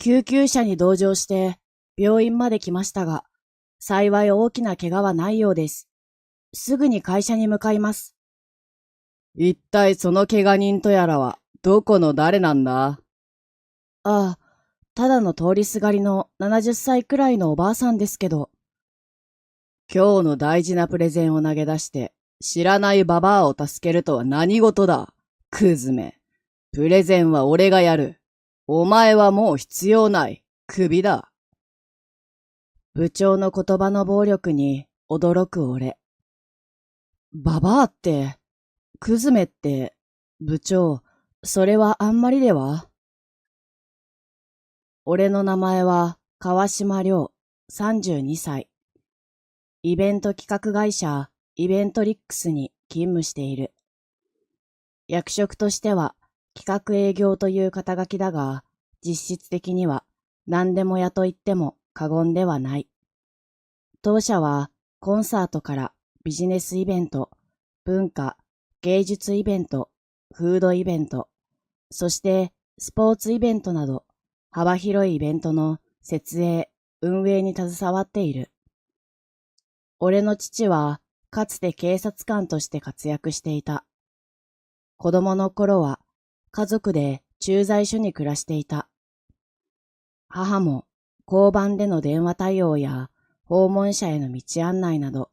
救急車に同乗して病院まで来ましたが、幸い大きな怪我はないようです。すぐに会社に向かいます。一体その怪我人とやらはどこの誰なんだ？ああ、ただの通りすがりの70歳くらいのおばあさんですけど。今日の大事なプレゼンを投げ出して、知らないババアを助けるとは何事だ。クズめ。プレゼンは俺がやる。お前はもう必要ない。クビだ。部長の言葉の暴力に驚く俺。ババアって、クズメって、部長、それはあんまりでは？俺の名前は川島亮、32歳。イベント企画会社、イベントリックスに勤務している。役職としては企画営業という肩書きだが、実質的には何でも屋と言っても過言ではない。当社はコンサートからビジネスイベント、文化、芸術イベント、フードイベント、そしてスポーツイベントなど幅広いイベントの設営、運営に携わっている。俺の父はかつて警察官として活躍していた。子供の頃は家族で駐在所に暮らしていた。母も交番での電話対応や訪問者への道案内など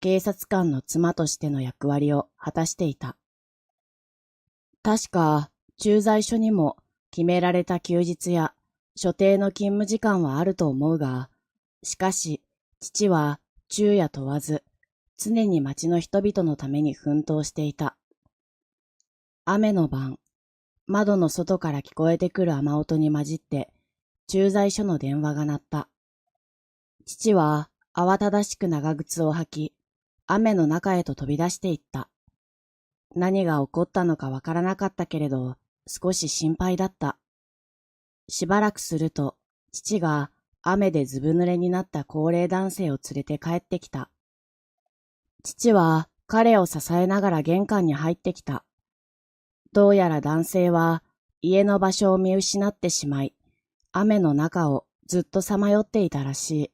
警察官の妻としての役割を果たしていた。確か駐在所にも決められた休日や所定の勤務時間はあると思うが、しかし父は昼夜問わず常に町の人々のために奮闘していた。雨の晩、窓の外から聞こえてくる雨音に混じって駐在所の電話が鳴った。父は慌ただしく長靴を履き、雨の中へと飛び出していった。何が起こったのかわからなかったけれど、少し心配だった。しばらくすると、父が雨でずぶ濡れになった高齢男性を連れて帰ってきた。父は彼を支えながら玄関に入ってきた。どうやら男性は家の場所を見失ってしまい、雨の中をずっとさまよっていたらし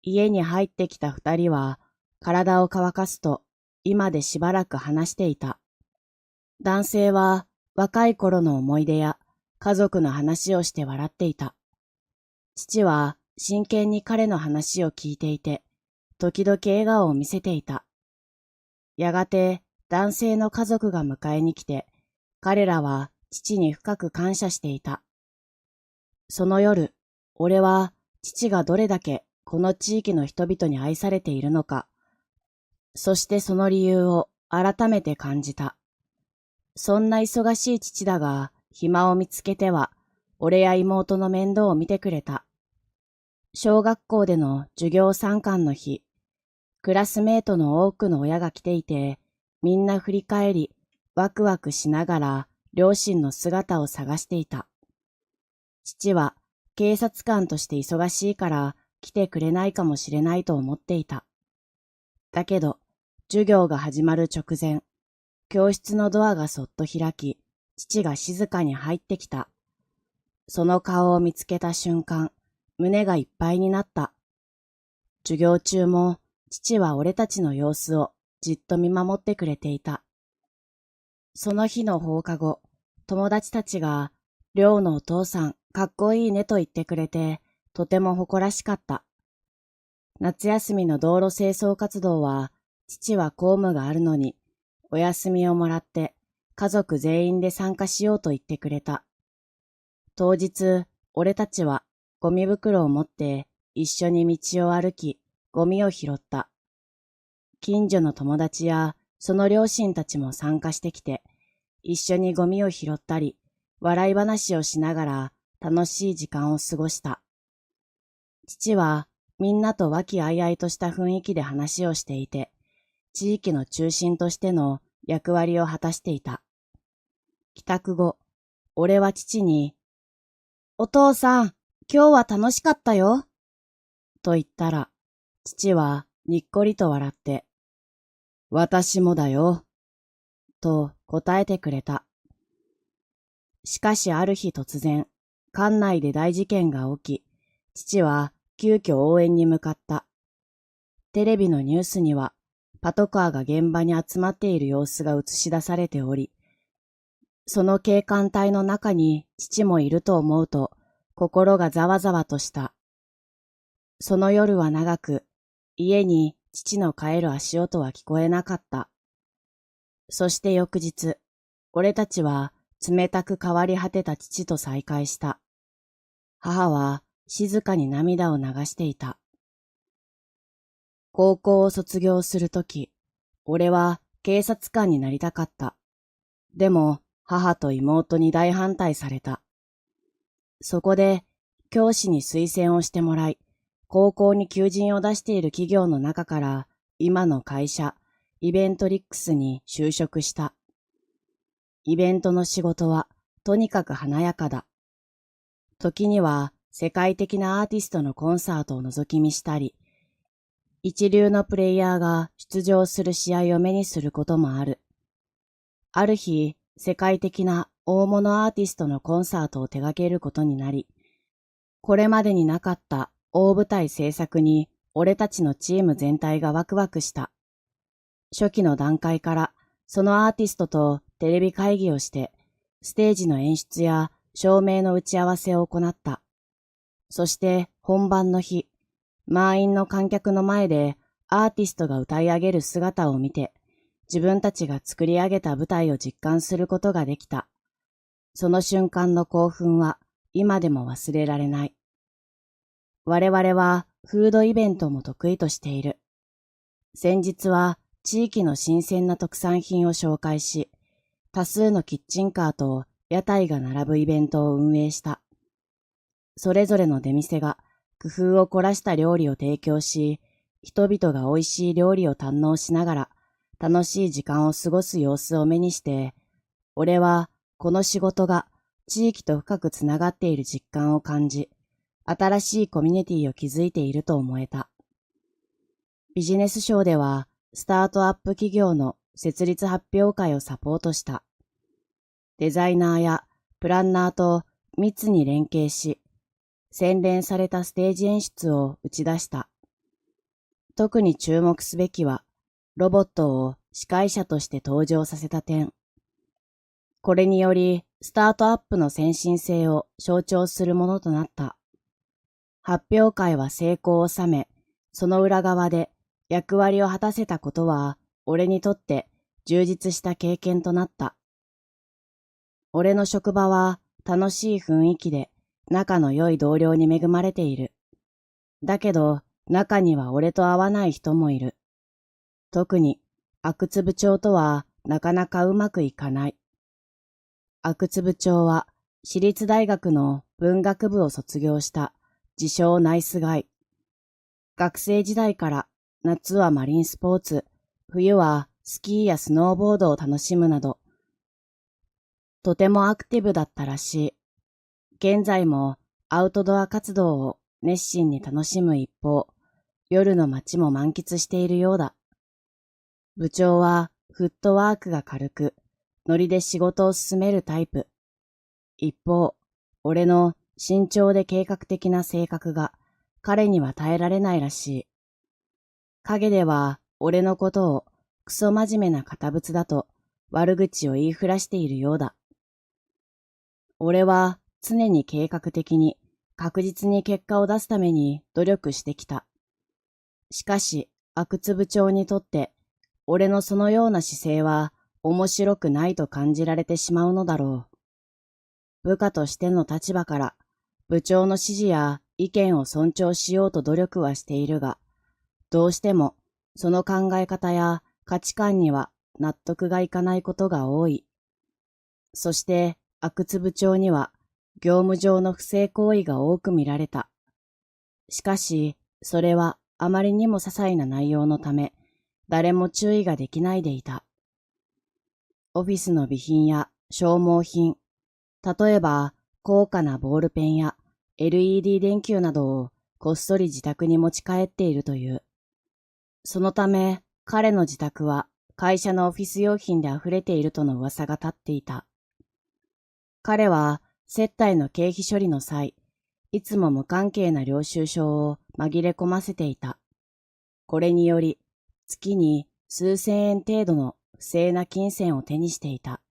い。家に入ってきた二人は体を乾かすと今でしばらく話していた。男性は若い頃の思い出や家族の話をして笑っていた。父は真剣に彼の話を聞いていて、時々笑顔を見せていた。やがて男性の家族が迎えに来て、彼らは父に深く感謝していた。その夜、俺は父がどれだけこの地域の人々に愛されているのか、そしてその理由を改めて感じた。そんな忙しい父だが、暇を見つけては、俺や妹の面倒を見てくれた。小学校での授業参観の日、クラスメートの多くの親が来ていて、みんな振り返り、ワクワクしながら両親の姿を探していた。父は警察官として忙しいから来てくれないかもしれないと思っていた。だけど、授業が始まる直前、教室のドアがそっと開き、父が静かに入ってきた。その顔を見つけた瞬間、胸がいっぱいになった。授業中も父は俺たちの様子をじっと見守ってくれていた。その日の放課後、友達たちが、亮のお父さんかっこいいねと言ってくれて、とても誇らしかった。夏休みの道路清掃活動は、父は公務があるのに、お休みをもらって、家族全員で参加しようと言ってくれた。当日、俺たちはゴミ袋を持って一緒に道を歩き、ゴミを拾った。近所の友達やその両親たちも参加してきて、一緒にゴミを拾ったり、笑い話をしながら楽しい時間を過ごした。父はみんなと和気あいあいとした雰囲気で話をしていて、地域の中心としての役割を果たしていた。帰宅後、俺は父に、お父さん、今日は楽しかったよ。と言ったら、父はにっこりと笑って、私もだよ。と答えてくれた。しかしある日突然、館内で大事件が起き、父は急遽応援に向かった。テレビのニュースには、パトカーが現場に集まっている様子が映し出されており、その警官隊の中に父もいると思うと、心がざわざわとした。その夜は長く、家に父の帰る足音は聞こえなかった。そして翌日、俺たちは冷たく変わり果てた父と再会した。母は静かに涙を流していた。高校を卒業するとき、俺は警察官になりたかった。でも母と妹に大反対された。そこで教師に推薦をしてもらい、高校に求人を出している企業の中から今の会社、イベントリックスに就職した。イベントの仕事はとにかく華やかだ。時には世界的なアーティストのコンサートを覗き見したり、一流のプレイヤーが出場する試合を目にすることもある。ある日、世界的な大物アーティストのコンサートを手掛けることになり、これまでになかった大舞台制作に俺たちのチーム全体がワクワクした。初期の段階からそのアーティストとテレビ会議をして、ステージの演出や照明の打ち合わせを行った。そして本番の日、満員の観客の前でアーティストが歌い上げる姿を見て、自分たちが作り上げた舞台を実感することができた。その瞬間の興奮は今でも忘れられない。我々はフードイベントも得意としている。先日は地域の新鮮な特産品を紹介し、多数のキッチンカーと屋台が並ぶイベントを運営した。それぞれの出店が工夫を凝らした料理を提供し、人々が美味しい料理を堪能しながら楽しい時間を過ごす様子を目にして、俺はこの仕事が地域と深くつながっている実感を感じ、新しいコミュニティを築いていると思えた。ビジネスショーではスタートアップ企業の設立発表会をサポートした。デザイナーやプランナーと密に連携し、洗練されたステージ演出を打ち出した。特に注目すべきは、ロボットを司会者として登場させた点。これにより、スタートアップの先進性を象徴するものとなった。発表会は成功を収め、その裏側で役割を果たせたことは、俺にとって充実した経験となった。俺の職場は楽しい雰囲気で、仲の良い同僚に恵まれている。だけど、中には俺と合わない人もいる。特に、阿久津部長とはなかなかうまくいかない。阿久津部長は、私立大学の文学部を卒業した自称ナイスガイ。学生時代から夏はマリンスポーツ、冬はスキーやスノーボードを楽しむなど、とてもアクティブだったらしい。現在もアウトドア活動を熱心に楽しむ一方、夜の街も満喫しているようだ。部長はフットワークが軽く、ノリで仕事を進めるタイプ。一方、俺の慎重で計画的な性格が彼には耐えられないらしい。陰では俺のことをクソ真面目な堅物だと悪口を言いふらしているようだ。俺は常に計画的に確実に結果を出すために努力してきた。しかし、阿久津部長にとって、俺のそのような姿勢は面白くないと感じられてしまうのだろう。部下としての立場から、部長の指示や意見を尊重しようと努力はしているが、どうしてもその考え方や価値観には納得がいかないことが多い。そして、阿久津部長には、業務上の不正行為が多く見られた。しかし、それはあまりにも些細な内容のため、誰も注意ができないでいた。オフィスの備品や消耗品、例えば高価なボールペンや LED 電球などをこっそり自宅に持ち帰っているという。そのため、彼の自宅は会社のオフィス用品で溢れているとの噂が立っていた。彼は接待の経費処理の際、いつも無関係な領収書を紛れ込ませていた。これにより、月に数千円程度の不正な金銭を手にしていた。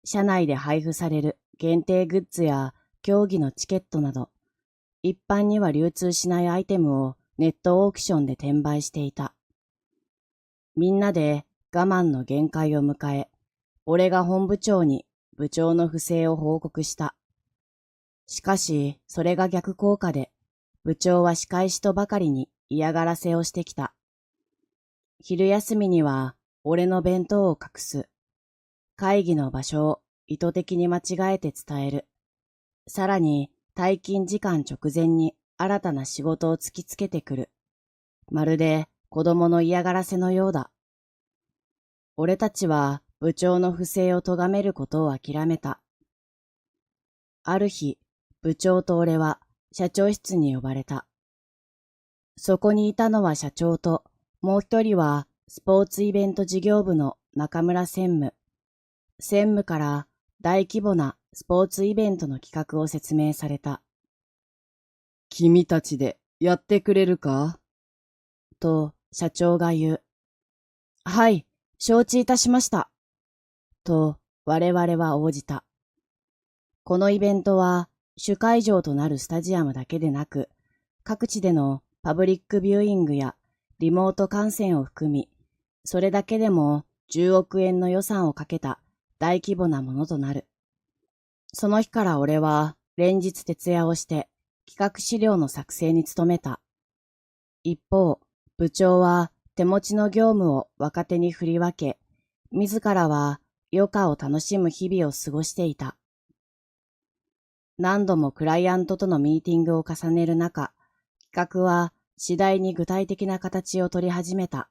社内で配布される限定グッズや競技のチケットなど、一般には流通しないアイテムをネットオークションで転売していた。みんなで我慢の限界を迎え、俺が本部長に部長の不正を報告した。しかし、それが逆効果で、部長は仕返しとばかりに嫌がらせをしてきた。昼休みには、俺の弁当を隠す。会議の場所を意図的に間違えて伝える。さらに、退勤時間直前に新たな仕事を突きつけてくる。まるで子供の嫌がらせのようだ。俺たちは部長の不正を咎めることを諦めた。ある日、部長と俺は社長室に呼ばれた。そこにいたのは社長と、もう一人はスポーツイベント事業部の中村専務。専務から大規模なスポーツイベントの企画を説明された。君たちでやってくれるか？と社長が言う。はい、承知いたしました。と我々は応じた。このイベントは主会場となるスタジアムだけでなく、各地でのパブリックビューイングやリモート観戦を含み、それだけでも10億円の予算をかけた大規模なものとなる。その日から俺は連日徹夜をして企画資料の作成に努めた。一方、部長は手持ちの業務を若手に振り分け、自らは余暇を楽しむ日々を過ごしていた。何度もクライアントとのミーティングを重ねる中、企画は次第に具体的な形を取り始めた。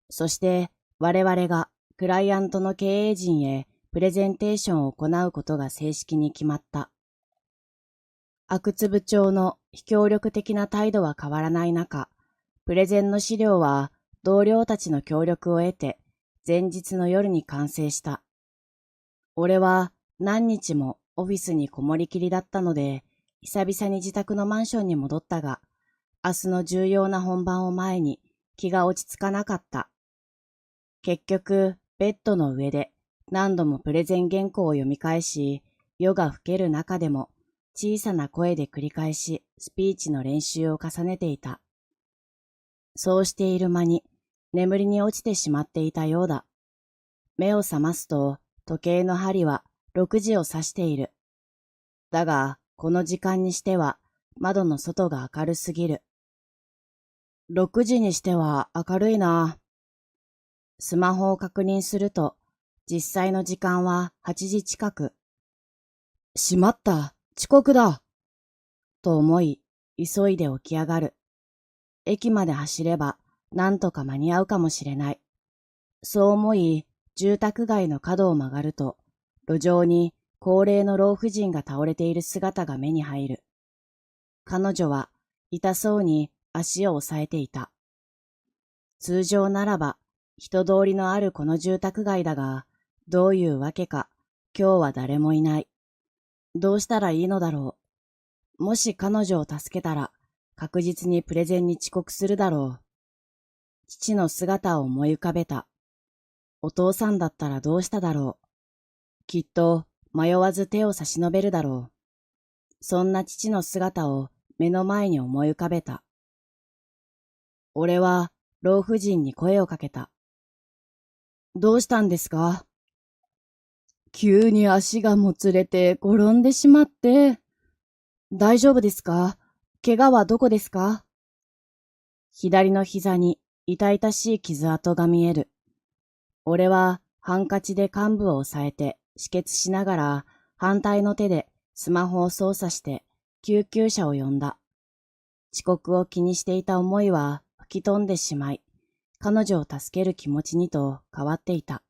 そして我々がクライアントの経営陣へプレゼンテーションを行うことが正式に決まった。阿久津部長の非協力的な態度は変わらない中、プレゼンの資料は同僚たちの協力を得て前日の夜に完成した。俺は何日もオフィスにこもりきりだったので、久々に自宅のマンションに戻ったが、明日の重要な本番を前に気が落ち着かなかった。結局、ベッドの上で何度もプレゼン原稿を読み返し、夜が更ける中でも小さな声で繰り返しスピーチの練習を重ねていた。そうしている間に眠りに落ちてしまっていたようだ。目を覚ますと時計の針は6時を指している。だが、この時間にしては窓の外が明るすぎる。6時にしては明るいな。スマホを確認すると、実際の時間は8時近く。しまった、遅刻だ。と思い、急いで起き上がる。駅まで走れば、なんとか間に合うかもしれない。そう思い、住宅街の角を曲がると、路上に高齢の老婦人が倒れている姿が目に入る。彼女は痛そうに足を押さえていた。通常ならば人通りのあるこの住宅街だが、どういうわけか今日は誰もいない。どうしたらいいのだろう。もし彼女を助けたら確実にプレゼンに遅刻するだろう。父の姿を思い浮かべた。お父さんだったらどうしただろう。きっと迷わず手を差し伸べるだろう。そんな父の姿を目の前に思い浮かべた。俺は老婦人に声をかけた。どうしたんですか？急に足がもつれて転んでしまって。大丈夫ですか？怪我はどこですか？左の膝に痛々しい傷跡が見える。俺はハンカチで患部を押さえて止血しながら反対の手でスマホを操作して救急車を呼んだ。遅刻を気にしていた思いは吹き飛んでしまい、彼女を助ける気持ちにと変わっていた。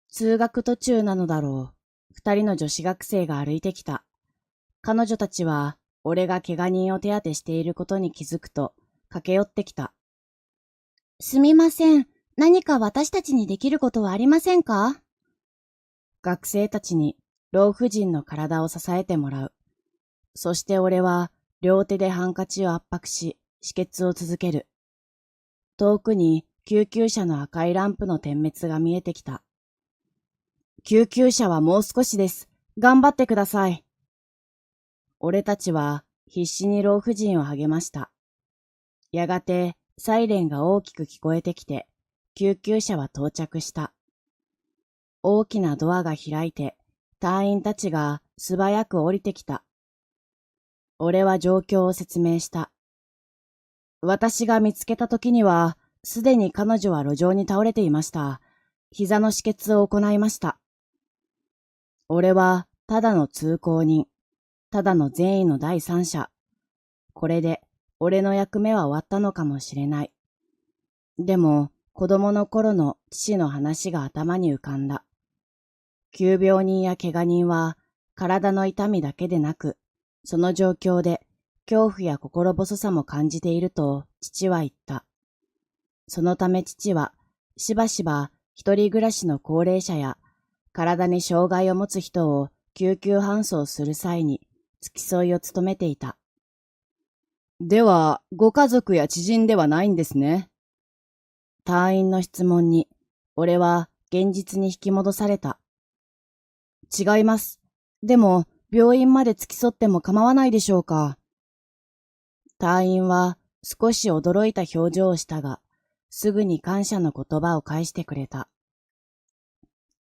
通学途中なのだろう。2人の女子学生が歩いてきた。彼女たちは俺が怪我人を手当てしていることに気づくと駆け寄ってきた。すみません。何か私たちにできることはありませんか？学生たちに老婦人の体を支えてもらう。そして俺は両手でハンカチを圧迫し、止血を続ける。遠くに救急車の赤いランプの点滅が見えてきた。救急車はもう少しです。頑張ってください。俺たちは必死に老婦人を励ました。やがてサイレンが大きく聞こえてきて、救急車は到着した。大きなドアが開いて、隊員たちが素早く降りてきた。俺は状況を説明した。私が見つけた時には、すでに彼女は路上に倒れていました。膝の止血を行いました。俺はただの通行人、ただの善意の第三者。これで俺の役目は終わったのかもしれない。でも子供の頃の父の話が頭に浮かんだ。急病人や怪我人は体の痛みだけでなく、その状況で恐怖や心細さも感じていると父は言った。そのため父はしばしば一人暮らしの高齢者や体に障害を持つ人を救急搬送する際に付き添いを務めていた。では、ご家族や知人ではないんですね。隊員の質問に、俺は現実に引き戻された。違います。でも、病院まで付き添っても構わないでしょうか。隊員は少し驚いた表情をしたが、すぐに感謝の言葉を返してくれた。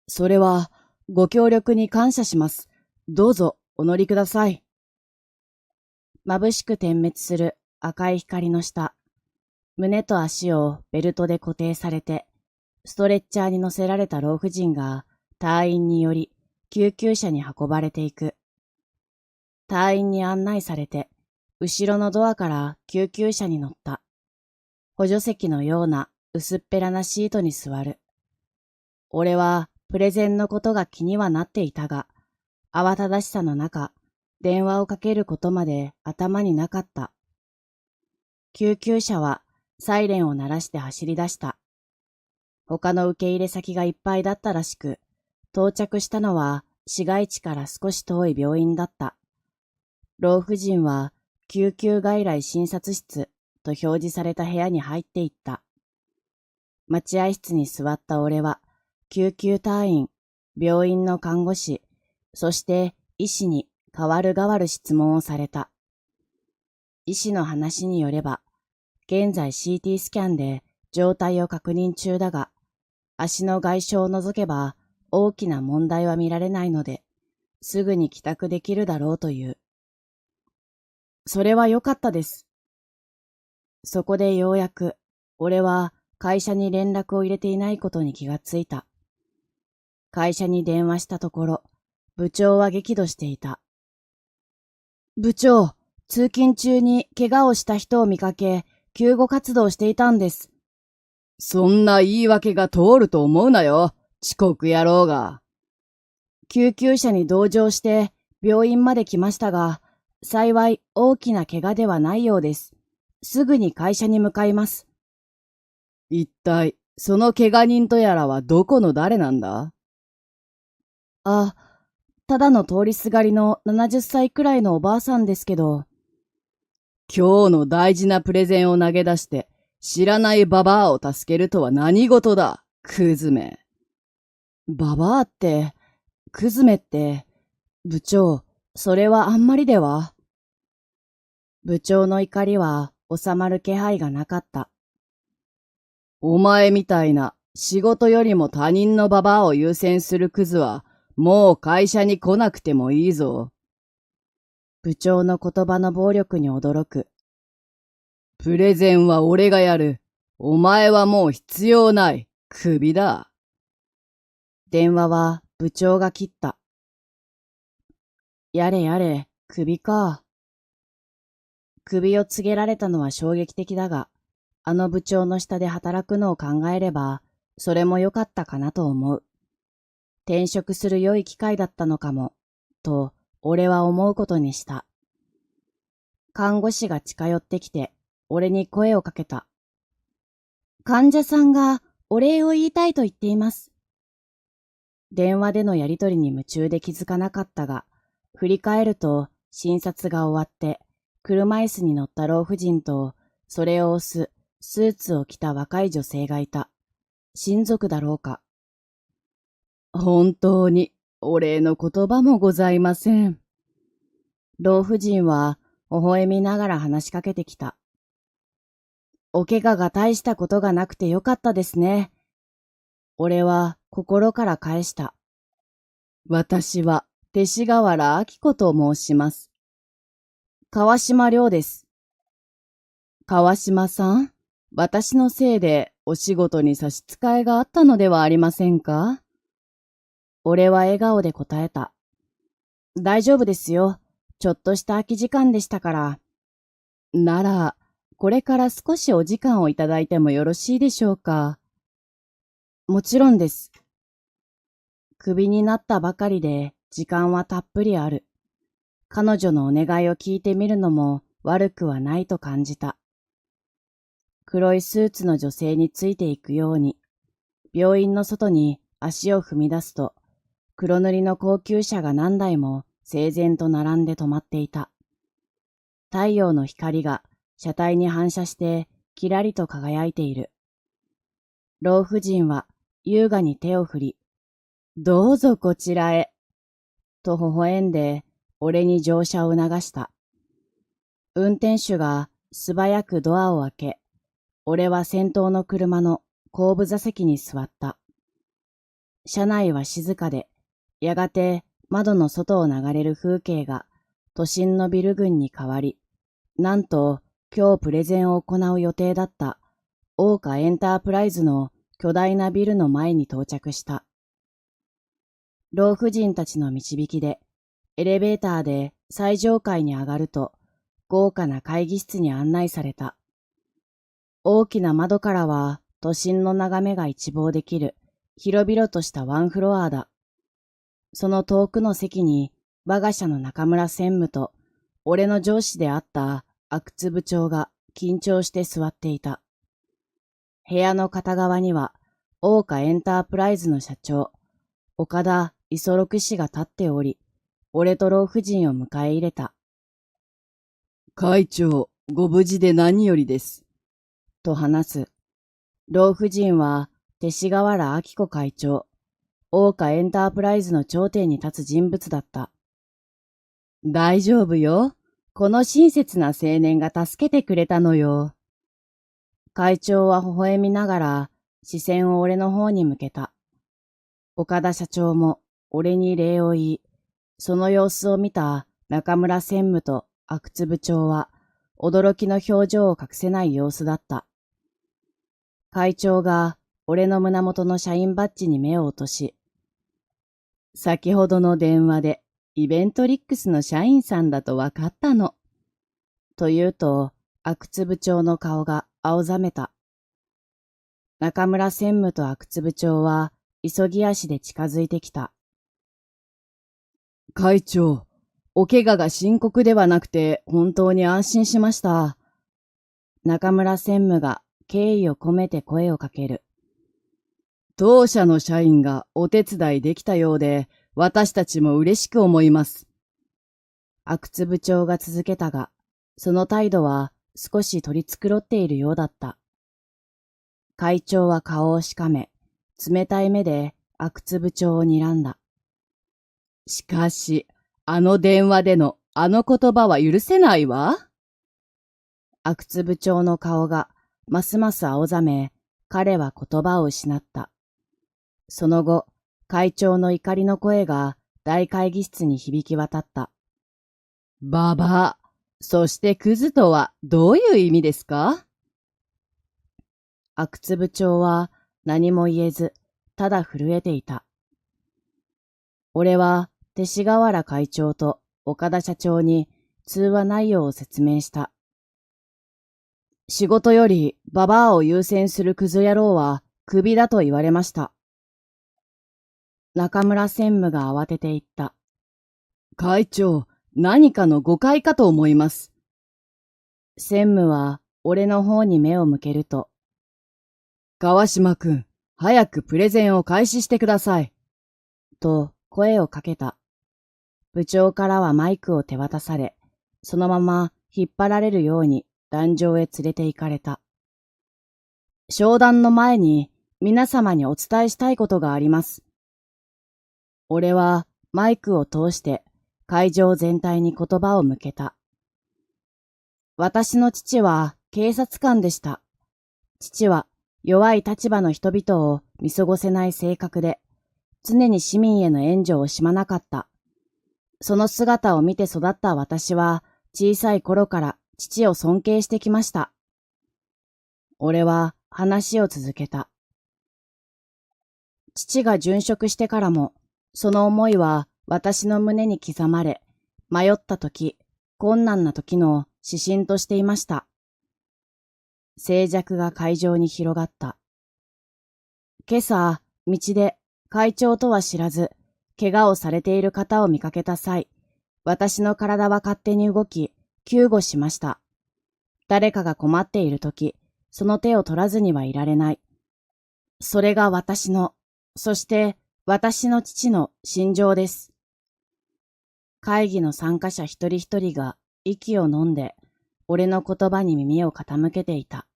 それは、ご協力に感謝します。どうぞ、お乗りください。眩しく点滅する赤い光の下、胸と足をベルトで固定されて、ストレッチャーに乗せられた老婦人が隊員により救急車に運ばれていく。隊員に案内されて、後ろのドアから救急車に乗った。補助席のような薄っぺらなシートに座る。俺はプレゼンのことが気にはなっていたが、慌ただしさの中、電話をかけることまで頭になかった。救急車はサイレンを鳴らして走り出した。他の受け入れ先がいっぱいだったらしく、到着したのは市街地から少し遠い病院だった。老婦人は救急外来診察室と表示された部屋に入っていった。待合室に座った俺は、救急隊員、病院の看護師、そして医師に代わる代わる質問をされた。医師の話によれば、現在 CT スキャンで状態を確認中だが、足の外傷を除けば大きな問題は見られないので、すぐに帰宅できるだろうという。それは良かったです。そこでようやく、俺は会社に連絡を入れていないことに気がついた。会社に電話したところ、部長は激怒していた。部長、通勤中に怪我をした人を見かけ、救護活動していたんです。そんな言い訳が通ると思うなよ。遅刻野郎が。救急車に同乗して病院まで来ましたが、幸い大きな怪我ではないようです。すぐに会社に向かいます。一体、その怪我人とやらはどこの誰なんだ？あ、ただの通りすがりの70歳くらいのおばあさんですけど。今日の大事なプレゼンを投げ出して、知らないババアを助けるとは何事だ、クズめ。ババアって、クズめって、部長、それはあんまりでは。部長の怒りは収まる気配がなかった。お前みたいな仕事よりも他人のババアを優先するクズは、もう会社に来なくてもいいぞ。部長の言葉の暴力に驚く。プレゼンは俺がやる。お前はもう必要ない。クビだ。電話は部長が切った。やれやれ、クビか。クビを告げられたのは衝撃的だが、あの部長の下で働くのを考えれば、それも良かったかなと思う。転職する良い機会だったのかも、と俺は思うことにした。看護師が近寄ってきて、俺に声をかけた。患者さんがお礼を言いたいと言っています。電話でのやりとりに夢中で気づかなかったが、振り返ると診察が終わって、車椅子に乗った老婦人と、それを押すスーツを着た若い女性がいた。親族だろうか。本当にお礼の言葉もございません。老婦人は微笑みながら話しかけてきた。お怪我が大したことがなくてよかったですね。俺は心から返した。私は勅使河原明子と申します。川島亮です。川島さん、私のせいでお仕事に差し支えがあったのではありませんか？俺は笑顔で答えた。大丈夫ですよ。ちょっとした空き時間でしたから。なら、これから少しお時間をいただいてもよろしいでしょうか？もちろんです。クビになったばかりで時間はたっぷりある。彼女のお願いを聞いてみるのも悪くはないと感じた。黒いスーツの女性についていくように、病院の外に足を踏み出すと、黒塗りの高級車が何台も整然と並んで止まっていた。太陽の光が車体に反射してキラリと輝いている。老婦人は優雅に手を振り、どうぞこちらへ、と微笑んで俺に乗車を促した。運転手が素早くドアを開け、俺は先頭の車の後部座席に座った。車内は静かで、やがて窓の外を流れる風景が都心のビル群に変わり、なんと今日プレゼンを行う予定だった桜花エンタープライズの巨大なビルの前に到着した。老婦人たちの導きで、エレベーターで最上階に上がると、豪華な会議室に案内された。大きな窓からは都心の眺めが一望できる広々としたワンフロアだ。その遠くの席に我が社の中村専務と俺の上司であった阿久津部長が緊張して座っていた。部屋の片側には桜花エンタープライズの社長、岡田磯六氏が立っており、俺と老婦人を迎え入れた。会長、ご無事で何よりです。と話す。老婦人は勅使河原明子会長、桜花エンタープライズの頂点に立つ人物だった。大丈夫よ。この親切な青年が助けてくれたのよ。会長は微笑みながら視線を俺の方に向けた。岡田社長も俺に礼を言い、その様子を見た中村専務と阿久津部長は驚きの表情を隠せない様子だった。会長が俺の胸元の社員バッジに目を落とし、先ほどの電話でイベントリックスの社員さんだと分かったの。と言うと、阿久津部長の顔が青ざめた。中村専務と阿久津部長は急ぎ足で近づいてきた。会長、お怪我が深刻ではなくて本当に安心しました。中村専務が敬意を込めて声をかける。当社の社員がお手伝いできたようで、私たちも嬉しく思います。阿久津部長が続けたが、その態度は少し取り繕っているようだった。会長は顔をしかめ、冷たい目で阿久津部長を睨んだ。しかし、あの電話でのあの言葉は許せないわ。阿久津部長の顔がますます青ざめ、彼は言葉を失った。その後、会長の怒りの声が大会議室に響き渡った。ババア、そしてクズとはどういう意味ですか？阿久津部長は何も言えず、ただ震えていた。俺は勅使河原会長と岡田社長に通話内容を説明した。仕事よりババアを優先するクズ野郎はクビだと言われました。中村専務が慌てて言った。会長、何かの誤解かと思います。専務は俺の方に目を向けると、川島くん、早くプレゼンを開始してください。と声をかけた。部長からはマイクを手渡され、そのまま引っ張られるように壇上へ連れて行かれた。商談の前に皆様にお伝えしたいことがあります。俺はマイクを通して会場全体に言葉を向けた。私の父は警察官でした。父は弱い立場の人々を見過ごせない性格で、常に市民への援助を惜しまなかった。その姿を見て育った私は、小さい頃から父を尊敬してきました。俺は話を続けた。父が殉職してからも、その思いは私の胸に刻まれ、迷った時、困難な時の指針としていました。静寂が会場に広がった。今朝、道で会長とは知らず、怪我をされている方を見かけた際、私の体は勝手に動き、救護しました。誰かが困っているとき、その手を取らずにはいられない。それが私の、そして私の父の心情です。会議の参加者一人一人が息を飲んで、俺の言葉に耳を傾けていた。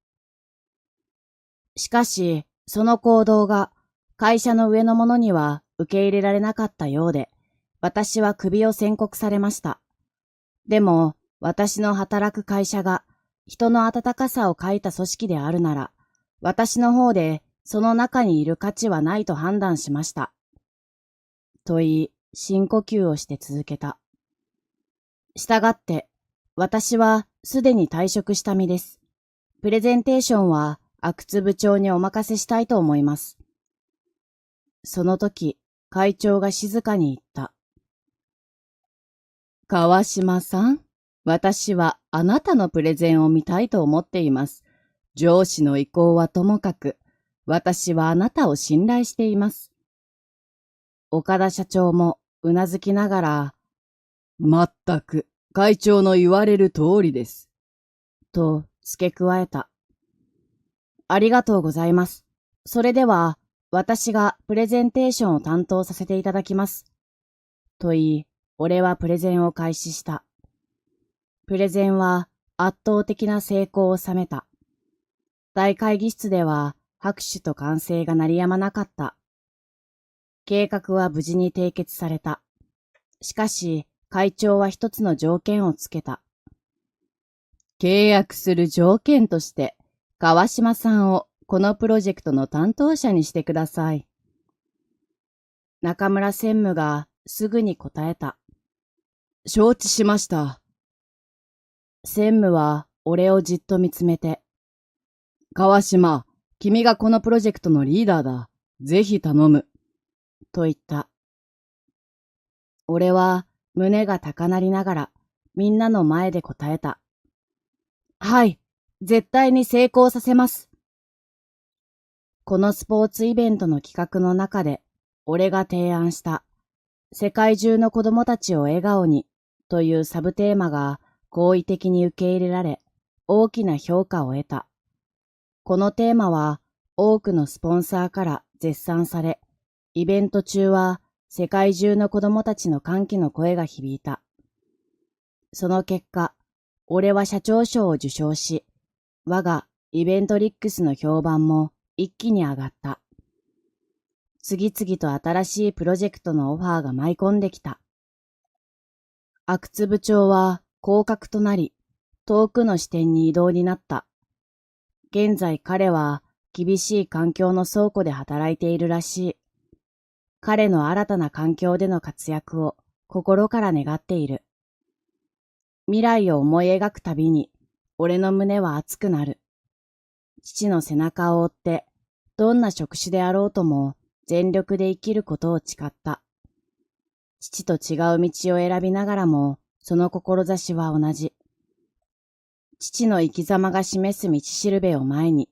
しかし、その行動が会社の上の者には受け入れられなかったようで、私は首を宣告されました。でも、私の働く会社が人の温かさを欠いた組織であるなら、私の方でその中にいる価値はないと判断しました。と言い、深呼吸をして続けた。したがって、私はすでに退職した身です。プレゼンテーションは阿久津部長にお任せしたいと思います。その時、会長が静かに言った。川島さん、私はあなたのプレゼンを見たいと思っています。上司の意向はともかく、私はあなたを信頼しています。岡田社長もうなずきながら、まったく会長の言われる通りです。と付け加えた。ありがとうございます。それでは、私がプレゼンテーションを担当させていただきます。と言い、俺はプレゼンを開始した。プレゼンは圧倒的な成功を収めた。大会議室では拍手と歓声が鳴り止まなかった。計画は無事に締結された。しかし、会長は一つの条件をつけた。契約する条件として、川島さんをこのプロジェクトの担当者にしてください。中村専務がすぐに答えた。承知しました。専務は俺をじっと見つめて、川島、君がこのプロジェクトのリーダーだ。ぜひ頼む。と言った。俺は胸が高鳴りながらみんなの前で答えた。はい、絶対に成功させます。このスポーツイベントの企画の中で俺が提案した世界中の子供たちを笑顔にというサブテーマが好意的に受け入れられ大きな評価を得た。このテーマは多くのスポンサーから絶賛され、イベント中は世界中の子供たちの歓喜の声が響いた。その結果、俺は社長賞を受賞し、我がイベントリックスの評判も一気に上がった。次々と新しいプロジェクトのオファーが舞い込んできた。阿久津部長は降格となり、遠くの支店に異動になった。現在彼は厳しい環境の倉庫で働いているらしい。彼の新たな環境での活躍を心から願っている。未来を思い描くたびに、俺の胸は熱くなる。父の背中を追って、どんな職種であろうとも全力で生きることを誓った。父と違う道を選びながらも、その志は同じ。父の生き様が示す道しるべを前に、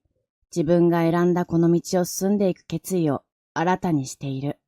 自分が選んだこの道を進んでいく決意を新たにしている。